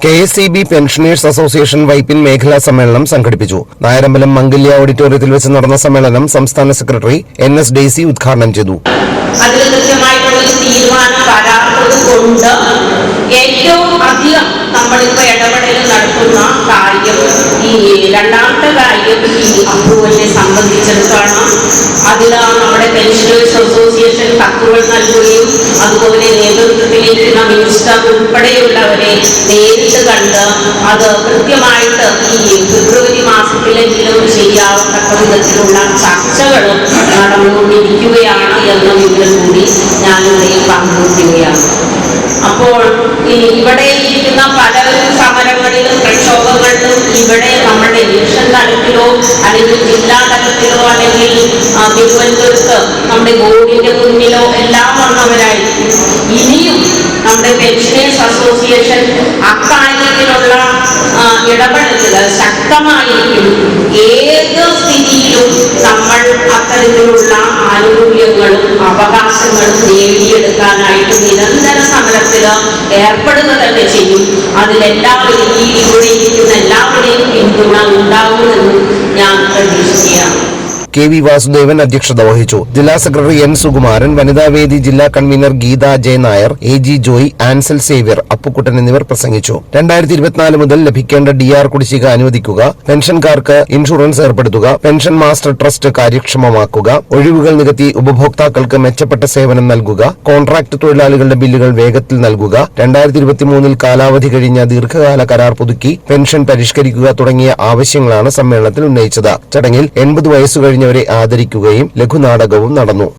KSEB pensioners association Vypin മേഖലാ സമ്മേളനം സംഘടിപ്പിച്ചു. നായരമ്പലം മംഗല്യ ഓഡിറ്റോറിയത്തിൽ വെച്ച് നടന്ന സമ്മേളനം സംസ്ഥാന സെക്രട്ടറി NS ഡെയ്സി ഉദ്ഘാടനം ചെയ്തു. അതിൽ കൃത്യമായിട്ടുള്ള തീരുമാനം വരാത്തതുകൊണ്ട് ഏറ്റവും അധികം നമ്മളിപ്പോൾ ഇടപെടൽ നടത്തുന്ന കാര്യം ഈ രണ്ടാമത്തെ കാര്യം ഈ അപ്രൂവലിനെ സംബന്ധിച്ചിടത്താണ്. അതിൽ നമ്മുടെ പെൻഷനേഴ്സ് അസോസിയേഷൻ കത്തുകൾ നൽകുകയും അതുപോലെ നേതൃത്വത്തിലിരിക്കുന്ന മിനിസ്റ്റർ ഉൾപ്പെടെയുള്ളവരെ നേരിട്ട് കണ്ട് അത് കൃത്യമായിട്ട് ഈ ഫെബ്രുവരി മാസത്തിലെങ്കിലും ചെയ്യാവുന്ന വിധത്തിലുള്ള ചർച്ചകൾ നടന്നുകൊണ്ടിരിക്കുകയാണ് എന്ന വിവരം കൂടി ഞാനിവിടെ പങ്കുവയ്ക്കുകയാണ്. അപ്പോൾ ഇവിടെ ഇരിക്കുന്ന പലരും സമരങ്ങളിലും പ്രക്ഷോഭങ്ങളിലും ഇവിടെ നമ്മുടെ ഡിവിഷൻ തലത്തിലോ അല്ലെങ്കിൽ ജില്ലാ തലത്തിലോ അല്ലെങ്കിൽ തിരുവനന്തപുരത്ത് നമ്മുടെ ബോർഡിന്റെ മുന്നിലോ എല്ലാം വന്നവരായിരിക്കും. ഇനിയും നമ്മുടെ പെൻഷനേഴ്സ് അസോസിയേഷൻ അക്കാര്യത്തിലുള്ള ഇടപെടലുകൾ ശക്തമായിരിക്കും. ഏത് സ്ഥിതിയിലും നമ്മൾ അത്തരത്തിലുള്ള ആനുകൂല്യങ്ങളും അവകാശങ്ങളും നേടിയെടുക്കാനായിട്ട് നിരന്തര സമരത്തിൽ ഏർപ്പെടുക തന്നെ ചെയ്യും. അതിലെല്ലാവരും ഇവിടെ ഇരിക്കുന്ന എല്ലാവരുടെയും പിന്തുണ ഉണ്ടാകുമെന്നും ഞാൻ പ്രതീക്ഷിക്കുകയാണ്. KV വാസുദേവൻ അധ്യക്ഷത വഹിച്ചു. ജില്ലാ സെക്രട്ടറി N സുകുമാരൻ, വനിതാവേദി ജില്ലാ convener Geetha J Nair, AG Joy, Ansel Xavier, Appukuttan എന്നിവർ പ്രസംഗിച്ചു. 2024 മുതൽ ലഭിക്കേണ്ട DR കുടിശ്ശിക അനുവദിക്കുക, പെൻഷൻകാർക്ക് ഇൻഷുറൻസ് ഏർപ്പെടുത്തുക, പെൻഷൻ മാസ്റ്റർ ട്രസ്റ്റ് കാര്യക്ഷമമാക്കുക, ഒഴിവുകൾ നികത്തി ഉപഭോക്താക്കൾക്ക് മെച്ചപ്പെട്ട സേവനം നൽകുക, കോൺട്രാക്ട് തൊഴിലാളികളുടെ ബില്ലുകൾ വേഗത്തിൽ നൽകുക, 2023 കാലാവധി കഴിഞ്ഞ ദീർഘകാല കരാർ പുതുക്കി പെൻഷൻ പരിഷ്കരിക്കുക തുടങ്ങിയ ആവശ്യങ്ങളാണ് സമ്മേളനത്തിൽ ഉന്നയിച്ചത്. ചടങ്ങിൽ 80 വയസ്സ് കഴിഞ്ഞവരെ ആദരിക്കുകയും ലഘുനാടകവും നടന്നു.